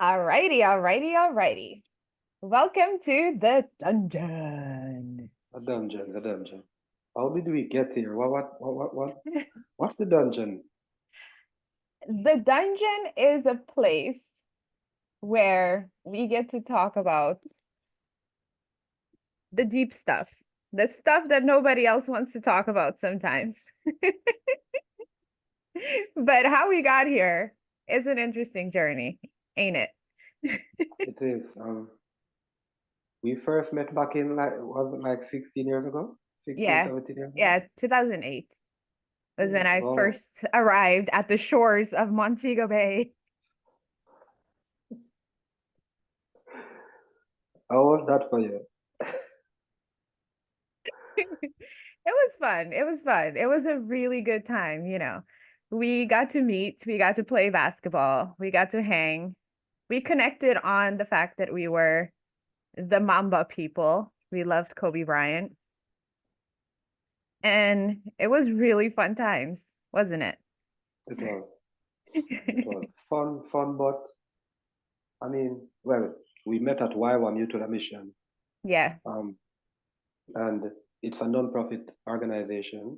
Alrighty. Welcome to the dungeon. A dungeon. How did we get here? What's the dungeon? The dungeon is a place where we get to talk about the deep stuff, the stuff that nobody else wants to talk about sometimes. But how we got here is an interesting journey, ain't it? It is. We first met back in was it like 16 years ago? 16, Yeah, 17 years ago? yeah, 2008 was when I Oh, first arrived at the shores of Montego Bay. how was that for you? It was fun. It was fun. It was a really good time, We got to meet, we got to play basketball, we got to hang. We connected on the fact that we were the Mamba people. We loved Kobe Bryant. And it was really fun times, wasn't it? It was. It was fun, but I mean, well, we met at YWAM Youth on a Mission, Yeah. um, and it's a non-profit organization.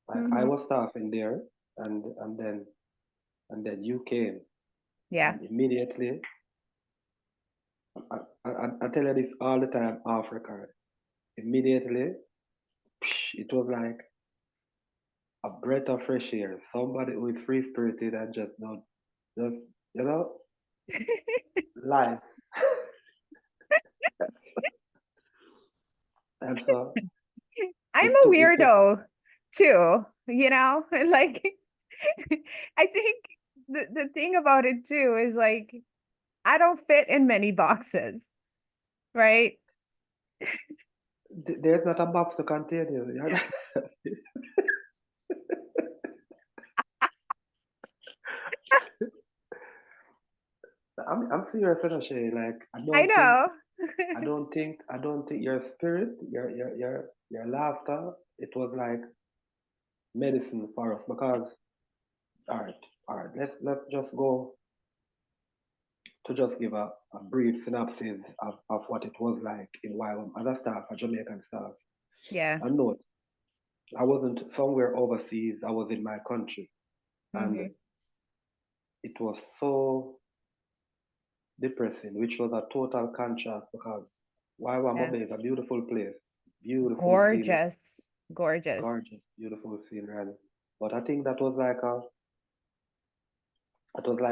Like I Hmm. was staffing there, and then you came, Yeah. and immediately I tell you this all the time off record. Immediately, it was like a breath of fresh air. Somebody who is free spirited and just not just you know life. And so I'm it a took it took weirdo too, Like I think the thing about it too is like I don't fit in many boxes, right? there's not a box to contain you. I'm serious, Shay. Like I know. I don't think your spirit, your laughter, it was like medicine for us because all right, all right, let's just go to just give a brief synopsis of what it was like in Wyoming as a staff, a Jamaican staff. Yeah. And note, I wasn't somewhere overseas, I was in my country. And Hmm. it was so depressing, which was a total contrast because Yeah. Waimea is a beautiful place, beautiful scenery, Gorgeous. Gorgeous. gorgeous, beautiful scenery. But I think that was like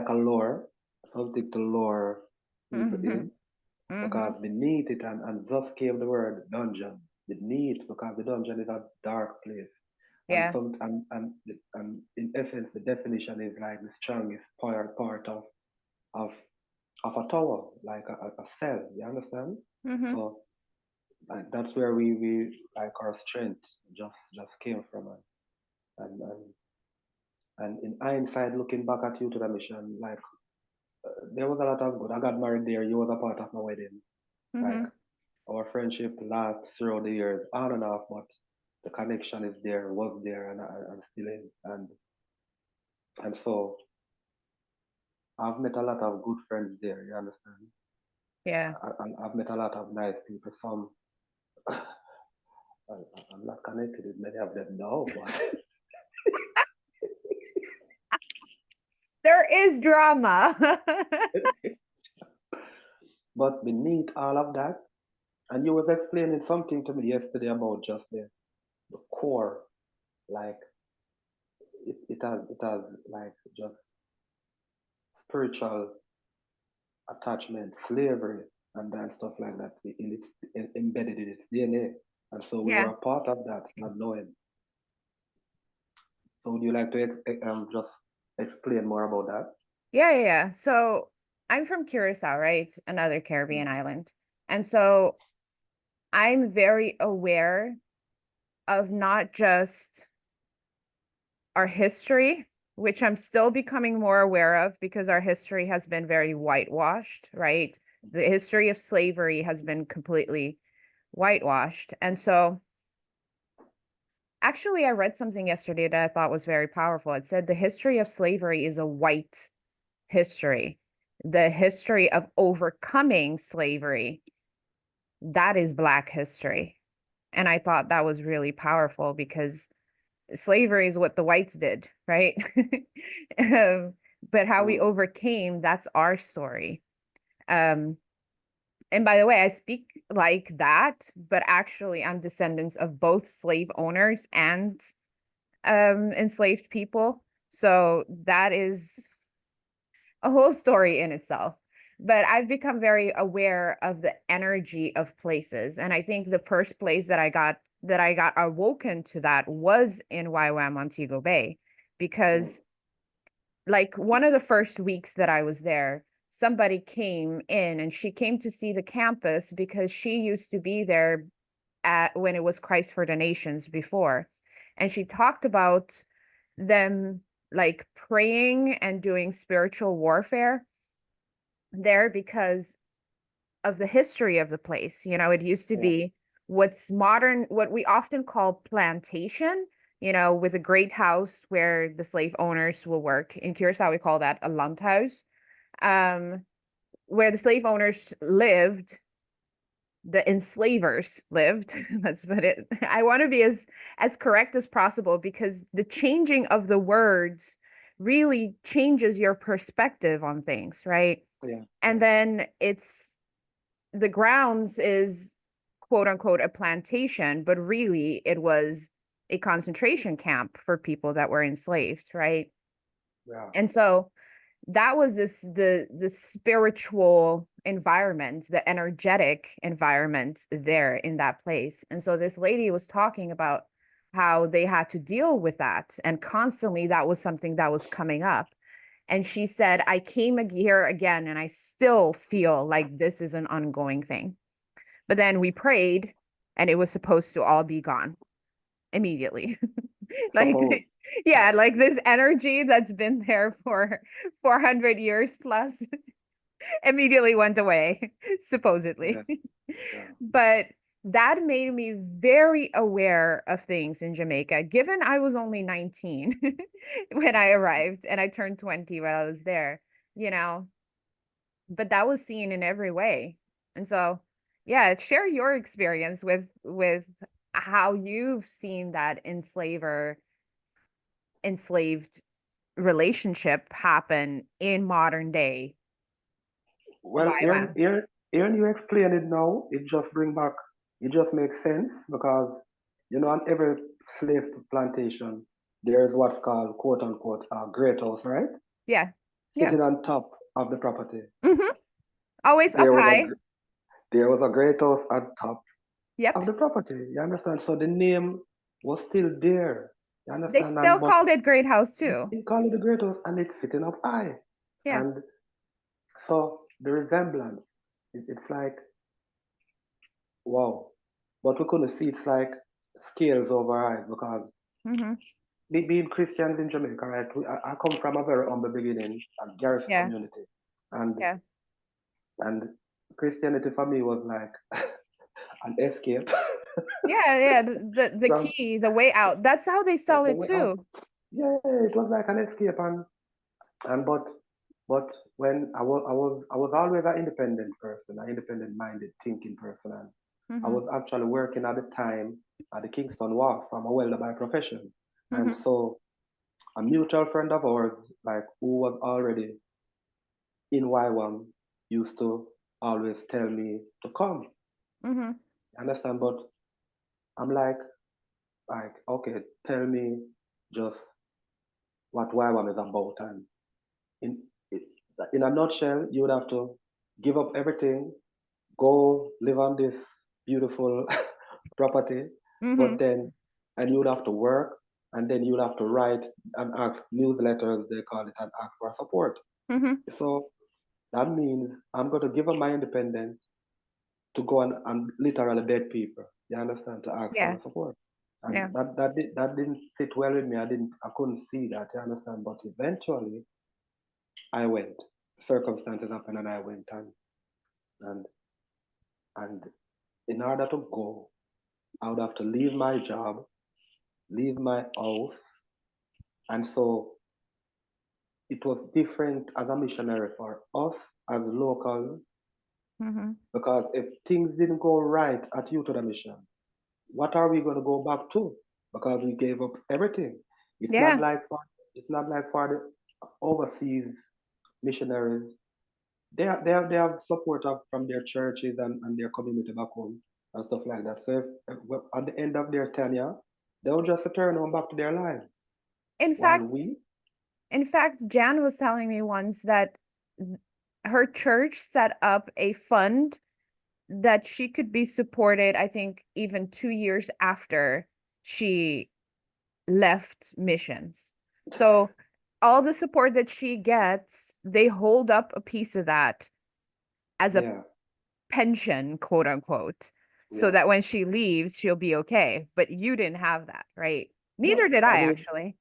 a lure, something to lure people Hmm. in Hmm. because beneath it and thus came the word dungeon beneath because the dungeon is a dark place and Yeah. some and in essence the definition is like the strongest part of of a tower like a cell, you understand? Hmm. So like that's where we like our strength just came from and in hindsight looking back at you to the mission like there was a lot of good. I got married there, you was a part of my wedding. Like Hmm. our friendship lasts throughout the years, on and off, but the connection is there, was there, and still is. And so I've met a lot of good friends there. You understand? Yeah. I've met a lot of nice people. Some I'm not connected with many of them now, There is drama. but beneath all of that, and you was explaining something to me yesterday about just the core, like it has like just spiritual attachment, slavery, and then stuff like that embedded in its DNA. And so we were Yeah. a part of that, not knowing. So would you like to just explain more about that? Yeah. So I'm from Curacao, right? Another Caribbean island. And so I'm very aware of not just our history, which I'm still becoming more aware of because our history has been very whitewashed, right? The history of slavery has been completely whitewashed. And so actually, I read something yesterday that I thought was very powerful. It said the history of slavery is a white history. the history of overcoming slavery, that is Black history. And I thought that was really powerful because slavery is what the whites did, right? um, but how we Mm. overcame, that's our story. Um, and by the way, I speak like that, but actually I'm descendants of both slave owners and enslaved people. So that is a whole story in itself. But I've become very aware of the energy of places. And I think the first place that I got awoken to that was in YWAM Montego Bay, because like one of the first weeks that I was there, somebody came in and she came to see the campus because she used to be there at when it was Christ for the Nations before. And she talked about them like praying and doing spiritual warfare there because of the history of the place. You know, it used to Yeah. be what's modern, what we often call plantation, you know, with a great house where the slave owners will work. In Curacao, we call that a landhuis, um, where the slave owners lived, the enslavers lived. Let's put it. I want to be as correct as possible because the changing of the words really changes your perspective on things, right? Yeah. And then it's the grounds is quote unquote a plantation, but really it was a concentration camp for people that were enslaved, right? Yeah. And so that was the spiritual environment, the energetic environment there in that place. And so this lady was talking about how they had to deal with that, and constantly that was something that was coming up. And she said, I came here again and I still feel like this is an ongoing thing. But then we prayed and it was supposed to all be gone immediately. Like, Suppose. yeah, like this energy that's been there for 400 years plus immediately went away, Yeah. supposedly. Yeah. But that made me very aware of things in Jamaica, given I was only 19 when I arrived and I turned 20 when I was there, you know, but that was seen in every way. And so, yeah, share your experience with how you've seen that enslaved relationship happen in modern day Well, YWAM. hearing you explain it now, it just makes sense because, on every slave plantation, there is what's called quote unquote great house, right? Yeah. Yeah. Sitting on top of the property. Hmm. Always up There was high. there was a great house on top Yep. of the property. You understand? So the name was still there. You They understand? still And but called it Great House they too. still call it the great house, and it's sitting up high. Yeah. And so the resemblance, it's like wow. But we couldn't see it's like scales over eyes because Hmm. being Christians in Jamaica, right? I come from a very humble beginning, a Garrison Yeah. community, and Yeah. and Christianity for me was like an escape Yeah. Yeah. The from key, the way out. That's how they sell the it way out. too. Yeah, it was like an escape, and but when I was always an independent person, an independent minded thinking person, and I Hmm. was actually working at the time at the Kingston Wharf. I'm a welder by profession, and Hmm. so a mutual friend of ours, like who was already in YWAM, used to always tell me to come. Hmm. Understand? But I'm like, okay, tell me just what YWAM is about, and in in a nutshell, you would have to give up everything, go live on this beautiful property, but Hmm. then and you would have to work, and then you would have to write and ask newsletters, they call it, and ask for support. Hmm. So that means I'm going to give up my independence to go and literally beg people. You understand? To ask for Yeah. the support. And Yeah. that didn't sit well with me. I couldn't see that. You understand? But eventually I went. Circumstances happened and I went, and and in order to go, I would have to leave my job, leave my house, and so it was different as a missionary for us as locals, Mm-hmm. because if things didn't go right at Youth of the Mission, what are we going to go back to? Because we gave up everything. It's not Yeah. like for, it's not like for the overseas missionaries. They have support from their churches and their community back home and stuff like that. So if at the end of their tenure, they'll just return home back to their lives. In While fact, we, Jan was telling me once that her church set up a fund that she could be supported, I think, even 2 years after she left missions. So all the support that she gets, they hold up a piece of that as a yeah, pension, quote unquote, so yeah. that when she leaves, she'll be okay. But you didn't have that, right? Neither No, did I, actually.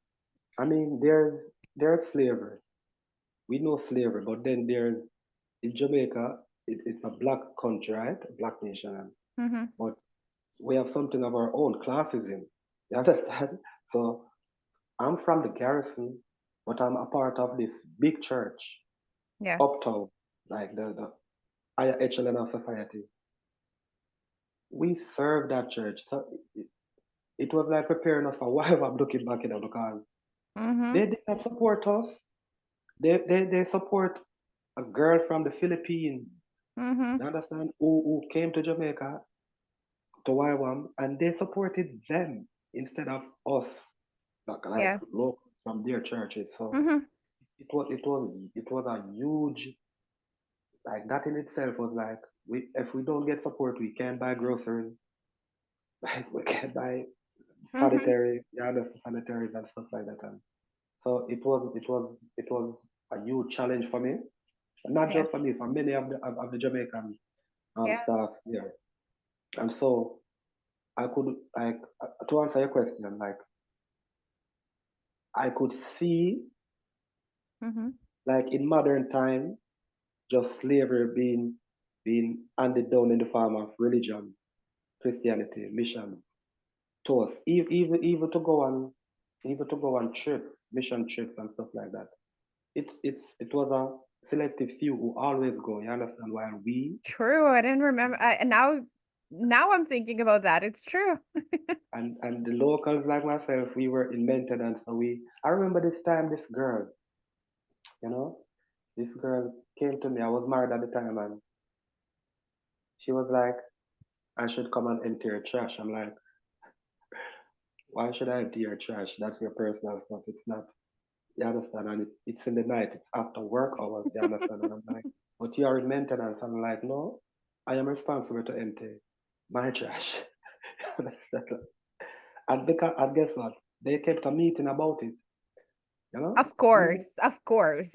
there's slavery. We know slavery, but then there's in Jamaica, it's a black country, right? A black nation, Mm-hmm. but we have something of our own classism. You understand? So I'm from the garrison, but I'm a part of this big church Yeah. uptown, like the higher echelon of society. We serve that church. So it was like preparing us for whatever I'm looking back at because Mm-hmm. they did not support us. They support a girl from the Philippines, Mm-hmm. you understand, who came to Jamaica to YWAM and they supported them instead of us, like Yeah. locals from their churches. So Mm-hmm. it was a huge, like that in itself was like, we if we don't get support, we can't buy groceries, like we can't buy Mm-hmm. sanitary, yeah, the sanitaries and stuff like that. And so it was a huge challenge for me, not Yeah. just for me, for many of the Jamaican Yeah. staff here. And so I could like to answer your question, like I could see Mm-hmm. like in modern time just slavery being handed down in the form of religion, Christianity, mission to us, even to go on trips, mission trips and stuff like that. It was a selective few who always go. You understand? While we True. I didn't remember. And now I'm thinking about that. It's true. and the locals like myself, we were in maintenance. So I remember this time, this girl, you know, this girl came to me. I was married at the time, and she was like, I should come and empty your trash. I'm like, why should I empty your trash? That's your personal stuff. It's not, you understand? And it's in the night, it's after work hours, you understand? And I'm like, but you are in maintenance. I'm like, no, I am responsible to empty my trash. And guess what? They kept a meeting about it, you know? Of course. Of course.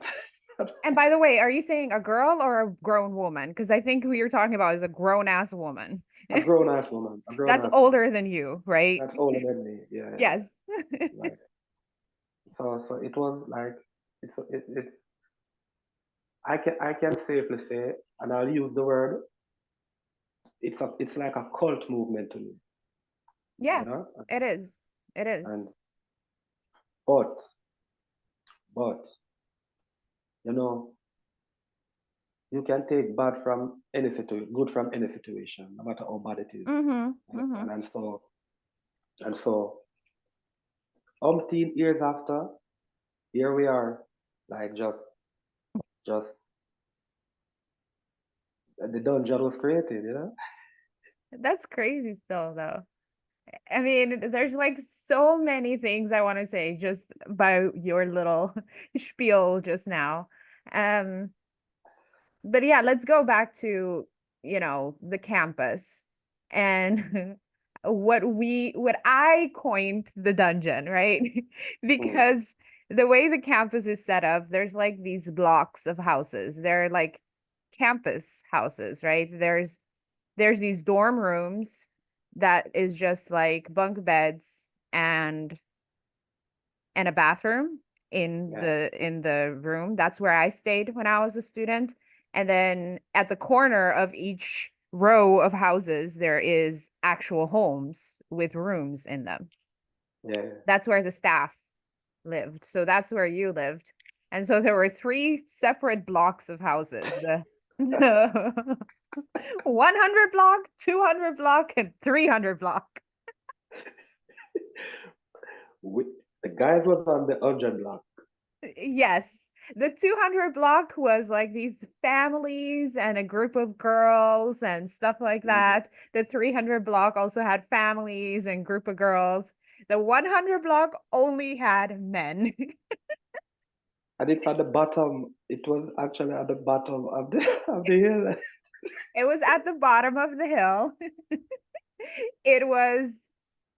And by the way, are you saying a girl or a grown woman? Because I think who you're talking about is a grown ass woman. A grown ass woman, a grown That's ass woman. older than you, right? That's older than me. Yeah, yeah, Yes. yeah. Like, so it was like, it I can safely say, and I'll use the word, it's like a cult movement to me, Yeah, you know. it is. It is. And but but you know, you can take bad from any situation, good from any situation, no matter how bad it is. Mm-hmm. Mm-hmm. Understand? And so umpteen years after, here we are, like just the dungeon was created, you know. That's crazy still, though. I mean, there's like so many things I want to say just by your little spiel just now. Um, but yeah, let's go back to, the campus and what I coined the dungeon, right? Mm, Because the way the campus is set up, there's like these blocks of houses. They're like campus houses, right? There's these dorm rooms that is just like bunk beds and a bathroom in yeah, the room. That's where I stayed when I was a student. And then at the corner of each row of houses, there is actual homes with rooms in them. yeah, That's where the staff lived. So that's where you lived. And so there were three separate blocks of houses. The 100 block, 200 block, and 300 block. We, the guys was on the 100 block. Yes. The 200 block was like these families and a group of girls and stuff like that. The 300 block also had families and group of girls. The 100 block only had men. And it's at the bottom. It was actually at the bottom of the of the hill. It was at the bottom of the hill. It was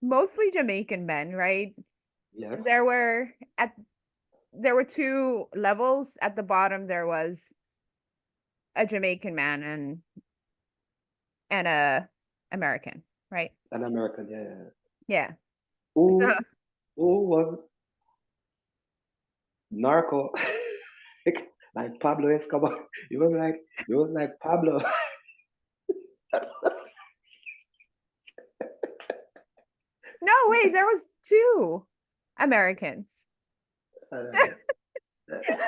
mostly Jamaican men, right? Yes. There were two levels. At the bottom there was a Jamaican man and a American, right? An American, yeah. Yeah. So Who was narco? Like Pablo Escobar. You was like Pablo. no, wait, there was two Americans.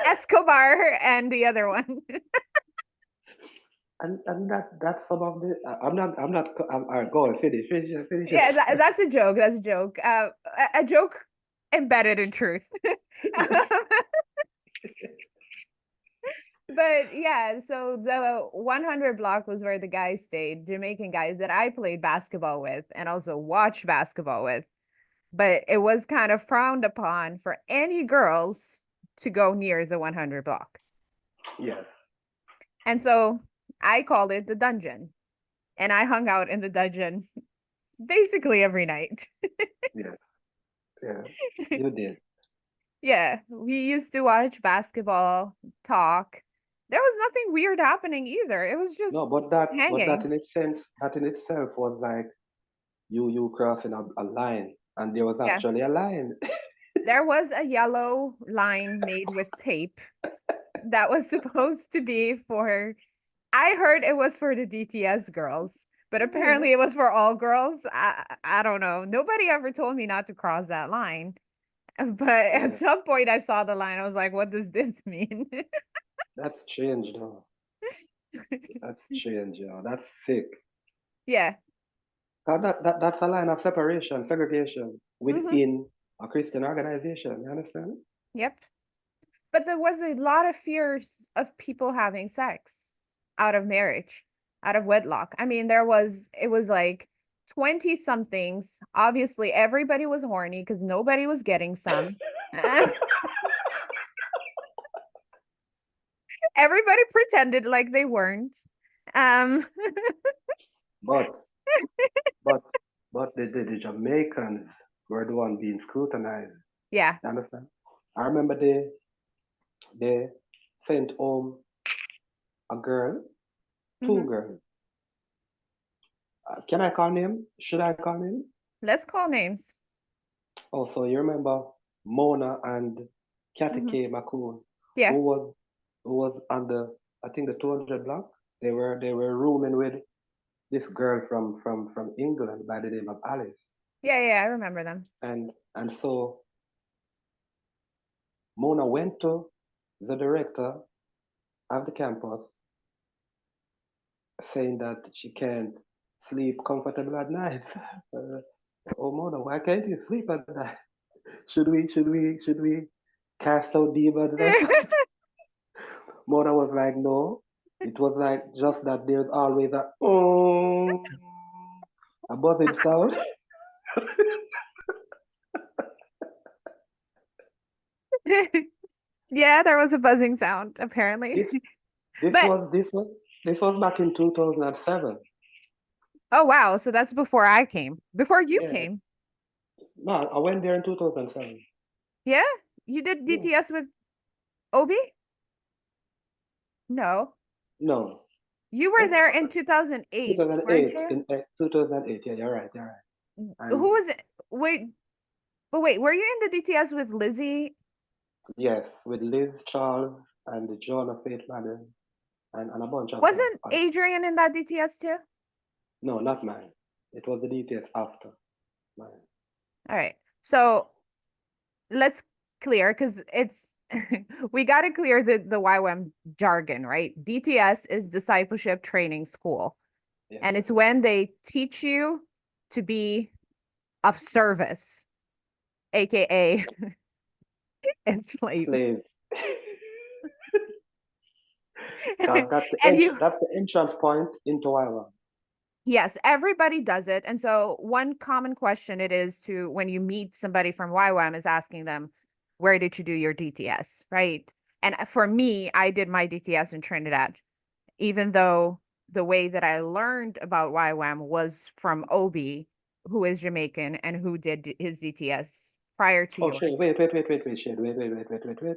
Escobar and the other one. And that's some of the all right, go on, finish it. Yeah, that's a joke. That's a joke. A joke embedded in truth. But yeah, so the 100 block was where the guys stayed, Jamaican guys that I played basketball with and also watched basketball with. But it was kind of frowned upon for any girls to go near the 100 block. Yes. And so I called it the dungeon. And I hung out in the dungeon basically every night. Yes. Yeah. You did. Yeah, we used to watch basketball, talk. There was nothing weird happening either. It was just No, but that hanging. in its sense, that in itself was like you crossing a line, and there was Yeah. actually a line. There was a yellow line made with tape that was supposed to be for, I heard it was for the DTS girls, but apparently it was for all girls. I don't know. Nobody ever told me not to cross that line. But at Yeah. some point I saw the line. I was like, what does this mean? That's strange, though. That's strange, yo. That's sick. Yeah. That's a line of separation, segregation Hmm. within a Christian organization. You understand? Yep. But there was a lot of fears of people having sex out of marriage, out of wedlock. I mean, it was like 20 somethings. Obviously, everybody was horny because nobody was getting some. Everybody pretended like they weren't. Um, But but the Jamaicans were the one being scrutinized. yeah. You understand? I remember they sent home a girl, two Hmm. girls. Can I call names? Should I call names? Let's call names. Oh, so you remember Mona and Kathy Hmm. K. McCoon, Yeah. who was on the, I think, the 200 block. They were rooming with this girl from England by the name of Alice. Yeah, yeah, I remember them. And so Mona went to the director of the campus saying that she can't sleep comfortable at night. Oh Mona, why can't you sleep at night? Should we cast out demons or something? Mona was like, no. It was like just that there's always a buzzing sound. Yeah, there was a buzzing sound, apparently. This this But was this was this was back in 2007. oh wow, so that's before I came. Before you Yeah. came. No, I went there in 2007. Yeah? You did Yeah. DTS with Obi? No. No. You were there in 2008, weren't 2008. you? In 2008. Yeah, you're right. You're right. Who And was it? Wait, but wait, were you in the DTS with Lizzie? yes, with Liz Charles and Jonah Faith Madden and a bunch of Wasn't Adrian in that DTS too? no, not mine. It was the details after mine. All right. So let's clear because we got to clear the YWAM jargon, right? DTS is discipleship training school. Yeah. And it's when they teach you to be of service, aka enslaved. Slaves. Because And you, that's the entrance point into Ireland. yes, everybody does it. And so one common question it is to when you meet somebody from YWAM is asking them, where did you do your DTS? Right. And for me, I did my DTS in Trinidad, even though the way that I learned about YWAM was from Obi, who is Jamaican and who did his DTS prior to Oh, shit, yours. wait, shit, wait.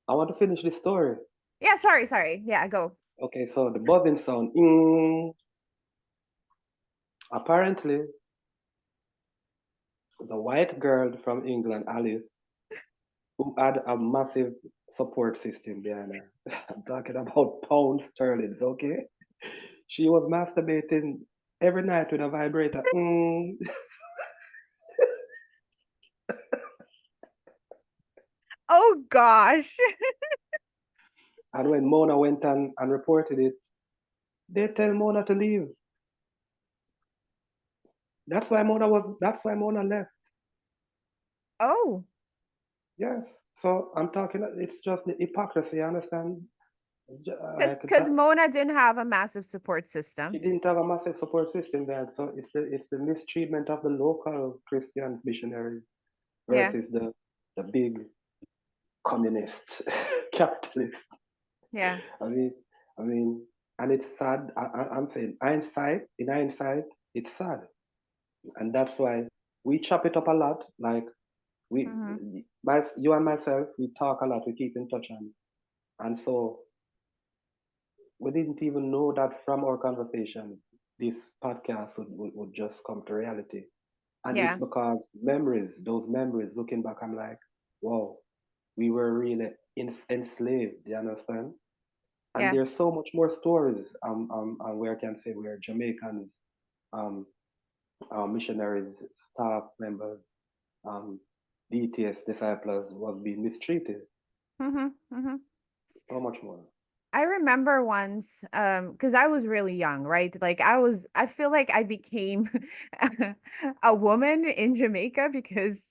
I want to finish this story. Yeah, sorry. Yeah, go. Okay, so the buzzing sound. Apparently, the white girl from England, Alice, who had a massive support system behind her. I'm talking about pound sterling, okay? She was masturbating every night with a vibrator. Oh gosh. And when Mona went and reported it, they tell Mona to leave. That's why Mona left. Oh, Yes. So I'm talking, it's just the hypocrisy, you understand? Like because that, Mona didn't have a massive support she system. didn't have a massive support system there. So it's the mistreatment of the local Christian missionaries Yeah, versus the big communist capitalist. yeah. I mean, I mean, and it's sad. I'm saying in hindsight, it's sad, and that's why we chop it up a lot. Like we, Hmm. you and myself, we talk a lot. We keep in touch, and so we didn't even know that from our conversation, this podcast would just come to reality. And it's Yeah, because memories, those memories, looking back, I'm like, wow, we were really enslaved. You understand? And yeah. there's so much more stories where I can say where Jamaicans, um, missionaries, staff members, um, DTS disciples was being mistreated. Hmm. So much more. I remember once, because I was really young, right? Like I feel like I became a woman in Jamaica because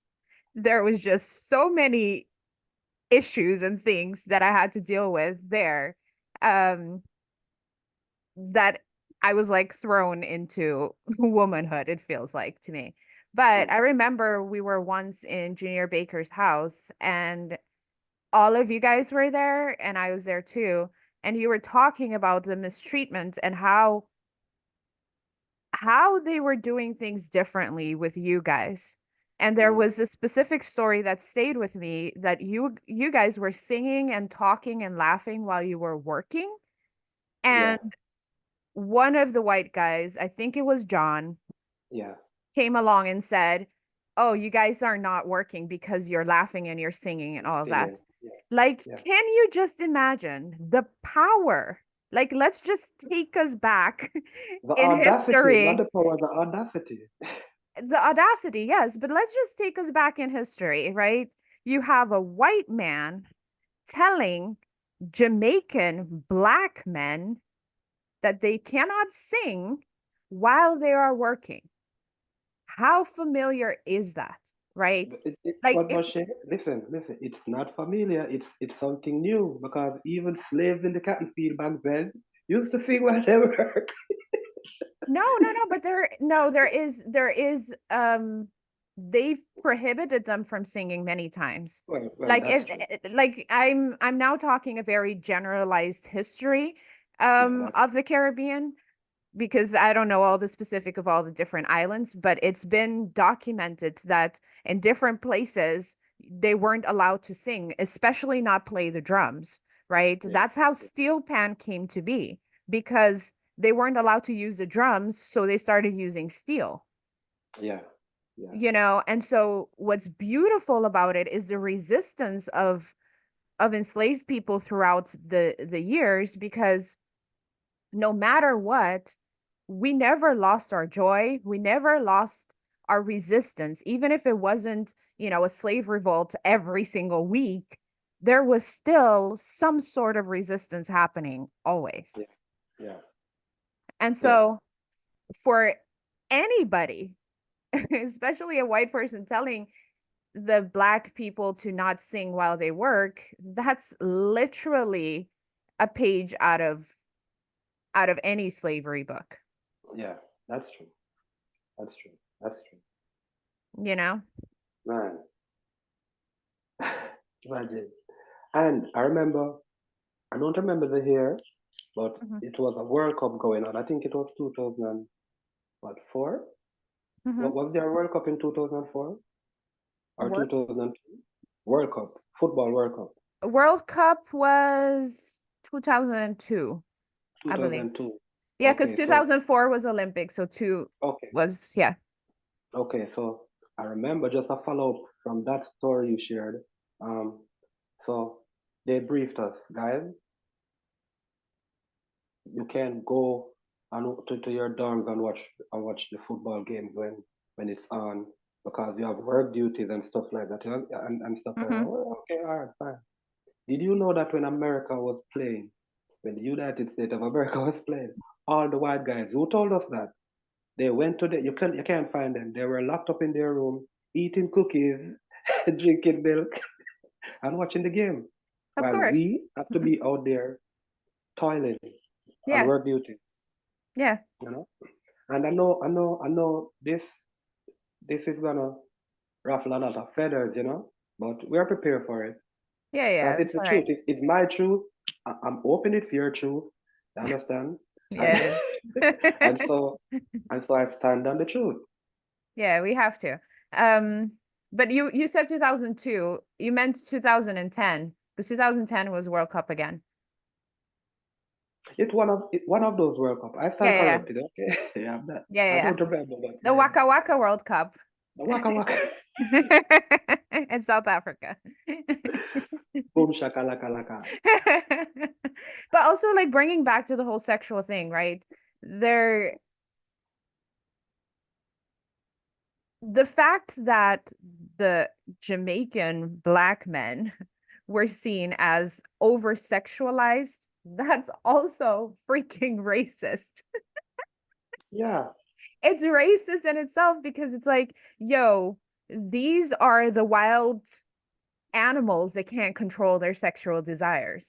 there was just so many issues and things that I had to deal with there. Um, that I was like thrown into womanhood, it feels like to me. But I remember we were once in Junior Baker's house and all of you guys were there and I was there too. And you were talking about the mistreatment and how they were doing things differently with you guys. And there Mm, was a specific story that stayed with me that you guys were singing and talking and laughing while you were working. yeah, And one of the white guys, I think it was John, yeah, came along and said, "Oh, you guys are not working because you're laughing and you're singing and all of singing, that." yeah, Like, yeah. can you just imagine the power? Like, let's just take us back The in audacity, not history. the power, the audacity. The audacity, yes, but let's just take us back in history, right? You have a white man telling Jamaican black men that they cannot sing while they are working. How familiar is that, right? Like if But she, listen, it's not familiar. It's something new because even slaves in the cotton field back then used to sing while they work. no, but there is they've prohibited them from singing many times. Well, Like that's true. like I'm now talking a very generalized history Yeah, that's of the Caribbean because I don't know all the specific of all the different islands, but it's been documented that in different places they weren't allowed to sing, especially not play the drums, right? yeah, That's how steel pan came to be because they weren't allowed to use the drums, so they started using steel. yeah, yeah, And so what's beautiful about it is the resistance of enslaved people throughout the years because no matter what, we never lost our joy. We never lost our resistance, even if it wasn't, a slave revolt every single week. there was still some sort of resistance happening always. Yeah. Yeah. And Yeah. so for anybody, especially a white person telling the black people to not sing while they work, that's literally a page out of any slavery book, Yeah. That's true. That's true. That's true. you know? Man, imagine. And I remember, I don't remember the year, but Mhm. it was a World Cup going on. I think it was 2004. What Mhm. was there a World Cup in 2004 or Work 2002? World Cup, football World Cup, World Cup was 2002, I believe. 2002. Yeah, because Okay, so 2004 was Olympic, so two okay, was, yeah. okay, so I remember just a follow up from that story you shared. Um, so they briefed us, guys, you can't go to your dorms and watch the football games when it's on because you have work duties and stuff like that, you know, and stuff like that. Hmm. Well, okay, all right, fine. Did you know that when America was playing, when the United States of America was playing, all the white guys who told us that they went to the you can't find them. They were locked up in their room, eating cookies, drinking milk, and watching the game, Of while course. we have to be out there toiling on Yeah, work duties. yeah, You know, and I know this is gonna ruffle a lot of feathers, you know, but we are prepared for it yeah, because yeah, it's it's the all truth. right. It's my truth. I'm hoping it's your truth. You understand? And Yeah. and so and so I stand on the truth. Yeah, we have to. Um, but you said 2002, you meant 2010, because 2010 was World Cup again. It's one of those World Cup. I Yeah, stand yeah, yeah. corrected. Okay, yeah, I'm not. Yeah, I yeah, don't yeah. remember, but The yeah, Waka Waka World Cup the waka waka, in South Africa. boom shakalaka laka. But also like bringing back to the whole sexual thing, right? There, the fact that the Jamaican black men were seen as over sexualized, that's also freaking racist. Yeah, It's racist in itself because it's like, yo, these are the wild animals that can't control their sexual desires.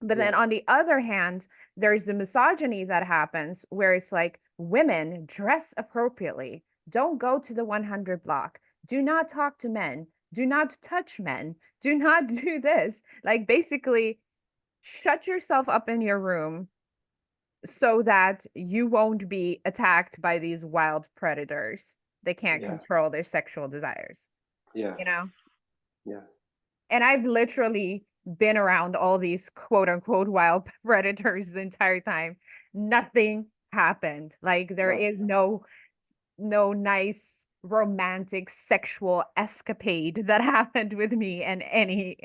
But then yeah, on the other hand, there's the misogyny that happens where it's like women dress appropriately. Don't go to the 100 block. Do not talk to men. Do not touch men. Do not do this. Like basically, shut yourself up in your room so that you won't be attacked by these wild predators. They can't yeah, control their sexual desires, yeah, you know? yeah. And I've literally been around all these quote unquote wild predators the entire time. Nothing happened. Like there No, is no nice romantic sexual escapade that happened with me and any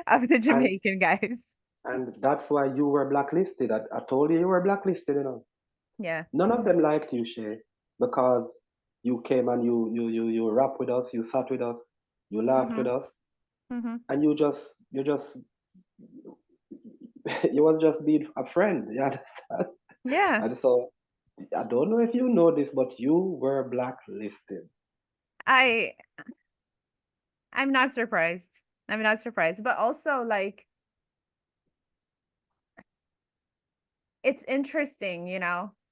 of the and Jamaican guys. that's why you were blacklisted. I told you were blacklisted. You know, Yeah. none of them liked you, Shay, because you came and you rap with us, you sat with us, you laughed with Hmm. us, Hmm. and you just you was just being a friend. You understand? Yeah. And so I don't know if you know this, but you were blacklisted. I I'm not surprised. I'm not surprised. But also like it's interesting,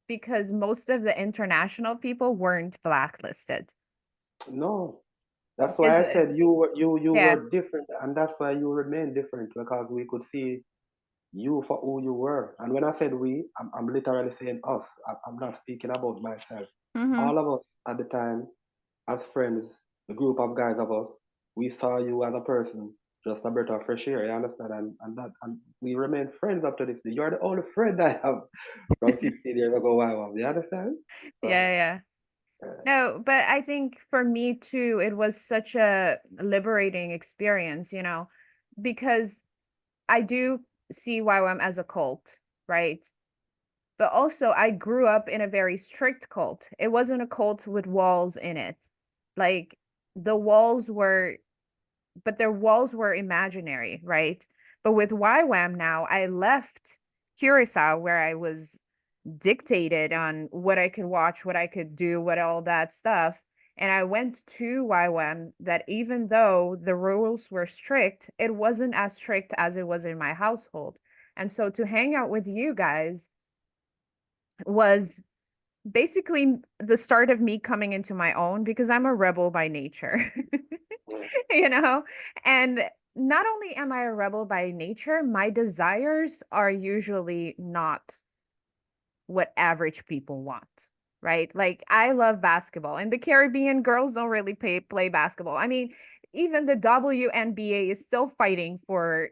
because most of the international people weren't blacklisted. No, that's why Because, I said you yeah, were different, and that's why you remain different because we could see you for who you were. And when I said we, I'm literally saying us. I'm not speaking about myself. mm-hmm, All of us at the time, as friends, the group of guys of us, we saw you as a person, just a breath of fresh air. You understand? And we remain friends up to this day. You're the only friend I have from 15 years ago. Wow, you understand? So, yeah, yeah. uh, No, but I think for me too, it was such a liberating experience, because I do see YWAM as a cult, right? But also, I grew up in a very strict cult. It wasn't a cult with walls in it. Like, the walls were but their walls were imaginary, right? But with YWAM now, I left Curacao where I was dictated on what I could watch, what I could do, what all that stuff. And I went to YWAM that even though the rules were strict, it wasn't as strict as it was in my household. And so to hang out with you guys was basically the start of me coming into my own because I'm a rebel by nature, Mm. you know? And not only am I a rebel by nature, my desires are usually not what average people want, right? Like I love basketball. In the Caribbean, girls don't really play basketball. I mean, even the WNBA is still fighting for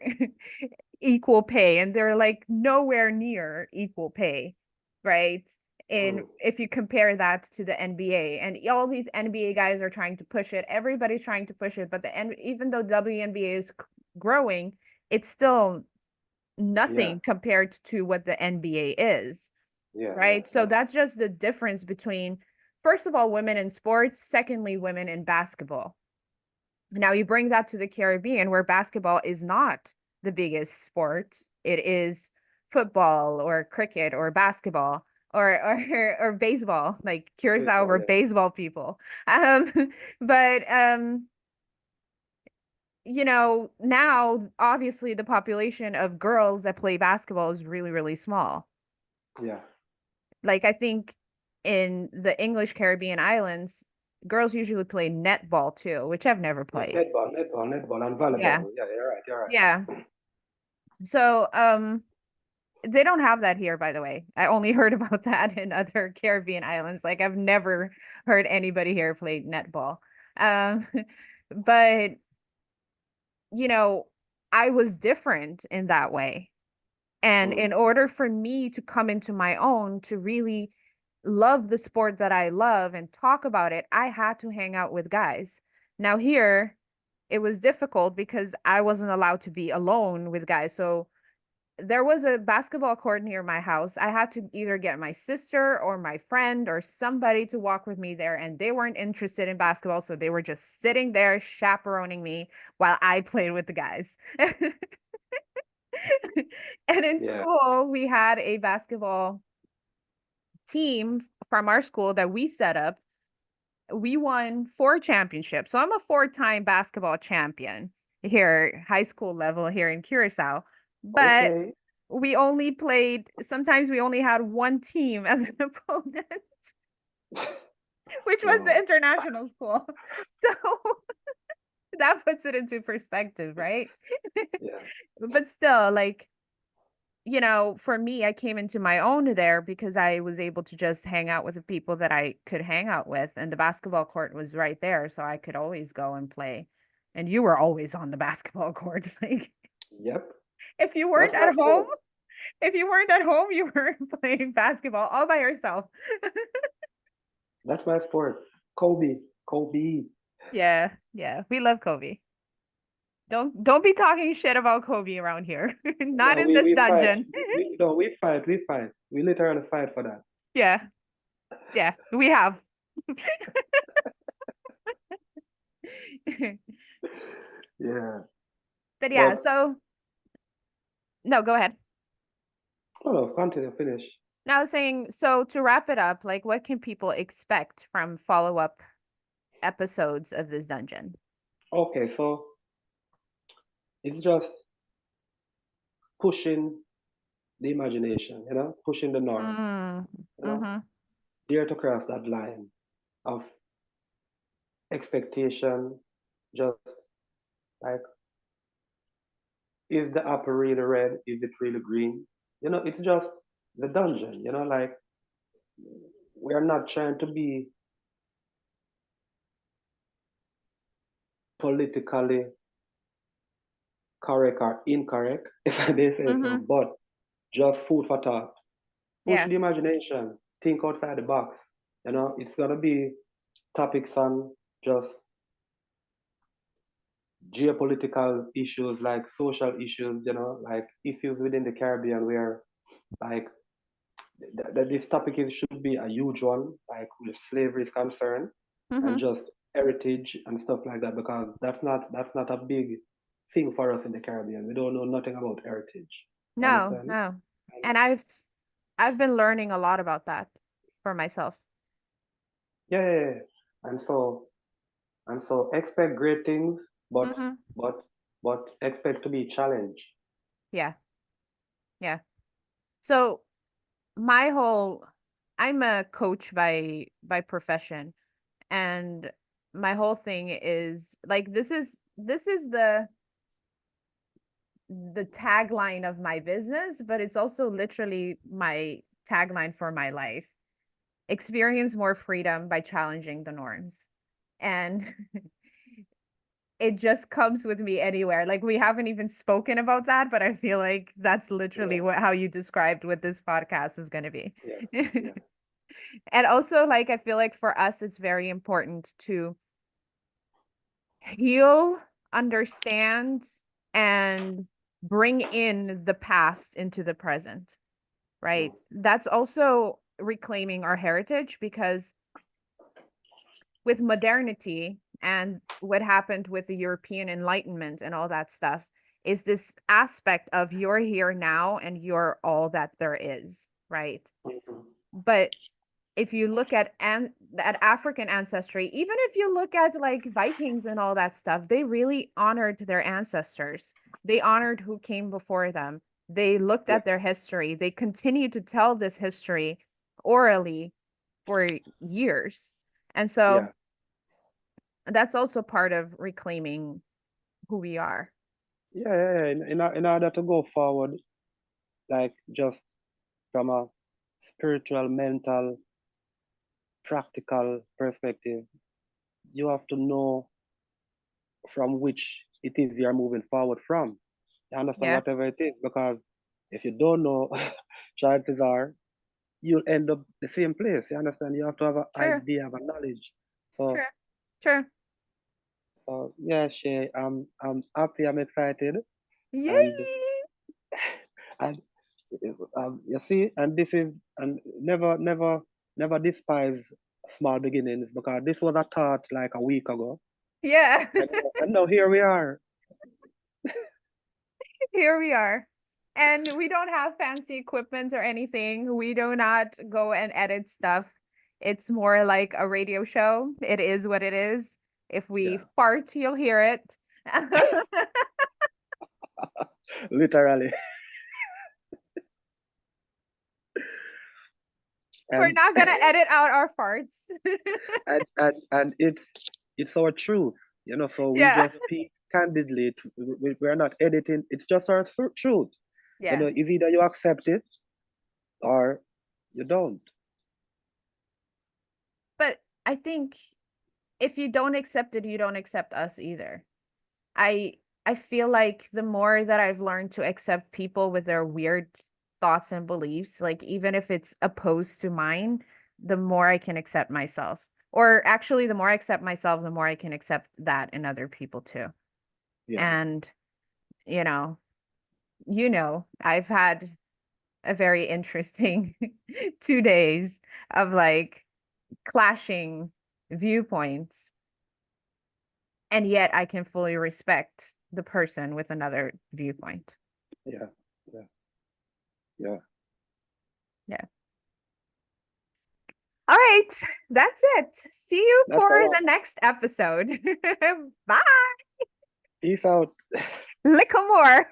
equal pay, and they're like nowhere near equal pay, right? And Mm. if you compare that to the NBA, and all these NBA guys are trying to push it, everybody's trying to push it, but even though WNBA is growing, it's still Yeah, nothing compared to what the NBA is, yeah, yeah, right? So yeah. that's just the difference between, first of all, women in sports, secondly, women in basketball. Now you bring that to the Caribbean where basketball is not the biggest sport. It is football or cricket or basketball or baseball. Like Curacao Baseball, were yeah. baseball people. Um, but you know, now obviously the population of girls that play basketball is really, really small. Yeah. Like I think in the English Caribbean islands, girls usually play netball too, which I've never Yeah, played. netball, and Yeah. volleyball. Yeah, you're right, you're right. Yeah. So, they don't have that here, by the way. I only heard about that in other Caribbean islands. Like I've never heard anybody here play netball. Um, but you know, I was different in that way. And Mm. in order for me to come into my own, to really love the sport that I love and talk about it, I had to hang out with guys. Now, here, it was difficult because I wasn't allowed to be alone with guys. So there was a basketball court near my house. I had to either get my sister or my friend or somebody to walk with me there, and they weren't interested in basketball. So they were just sitting there chaperoning me while I played with the guys. And in Yeah. school, we had a basketball team from our school that we set up. We won 4 championships. So I'm a 4-time basketball champion here, high school level here in Curacao. But Okay. we only played, sometimes we only had one team as an opponent, which was the Wow. international school. So that puts it into perspective, right? Yeah. But still, like, you know, for me, I came into my own there because I was able to just hang out with the people that I could hang out with. And the basketball court was right there. So I could always go and play. And you were always on the basketball court. Like, Yep. if you weren't That's at my home, sport. you were playing basketball all by yourself. That's my sport. Kobe. Kobe. Yeah, yeah. We love Kobe. Don't be talking shit about Kobe around here. Not No, in we, this we fight. dungeon. No, we fight. We fight. We literally fight for that. Yeah, yeah. We have. Yeah. But yeah, But so no, go ahead. no, no, continue, finish. Now I was saying, so to wrap it up, like what can people expect from follow-up episodes of this dungeon? Okay, so it's just pushing the imagination, pushing the norm, Mm, you know, mm-hmm. dare to cross that line of expectation, just like, is the apple really red? Is it really green? It's just the dungeon, like we are not trying to be politically correct or incorrect, if I may say so, Mm-hmm. but just food for thought. Push Yeah. the imagination, think outside the box. It's gonna be topics on just geopolitical issues, like social issues, like issues within the Caribbean where like this topic should be a huge one, like where slavery is concerned, and Mm-hmm. just heritage and stuff like that because that's not a big thing for us in the Caribbean. We don't know nothing about heritage. You No, understand? no. And And I've been learning a lot about that for myself. yeah, yeah, yeah. And so expect great things, but Hmm. but but expect to be challenged. Yeah, yeah. So my whole I'm a coach by profession, and my whole thing is like this is the tagline of my business, but it's also literally my tagline for my life. Experience more freedom by challenging the norms. And it just comes with me anywhere. Like we haven't even spoken about that, but I feel like that's literally Yeah, what how you described what this podcast is going to be. yeah, yeah, And also like I feel like for us it's very important to heal, understand, and bring in the past into the present, right? mm, That's also reclaiming our heritage because with modernity and what happened with the European Enlightenment and all that stuff is this aspect of you're here now and you're all that there is, right? mhm, But if you look at African ancestry, even if you look at like Vikings and all that stuff, they really honored their ancestors. They honored who came before them. They looked yeah, at their history. They continued to tell this history orally for years. And so yeah, that's also part of reclaiming who we are. yeah, yeah, yeah. In order to go forward, like just from a spiritual, mental, practical perspective, you have to know from which it is you're moving forward from. You understand Yeah, whatever it is, because if you don't know, chances are you'll end up the same place. You understand? You have to have an true, idea, have a knowledge. So, true, true. so yeah, Shay, I'm happy, I'm excited, and Yay! and you see, and this is and never despise small beginnings because this was a thought like a week ago, Yeah, and now here we are. here we are. And we don't have fancy equipment or anything. We do not go and edit stuff. It's more like a radio show. It is what it is. If we Yeah, fart, you'll hear it. literally, We're and not gonna edit out our farts. and it's our truth, so we Yeah. just speak candidly. We're not editing. It's just our truth. Yeah. It's either you accept it or you don't. But I think if you don't accept it, you don't accept us either. I I feel like the more that I've learned to accept people with their weird thoughts and beliefs, like even if it's opposed to mine, the more I can accept myself. Or actually, the more I accept myself, the more I can accept that in other people too. Yeah, And, you know, I've had a very interesting 2 days of like clashing viewpoints, and yet I can fully respect the person with another viewpoint. yeah, yeah, yeah. Yeah. All right. That's it. See you That's for a wrap. the next episode. Bye. Peace out. Lick more.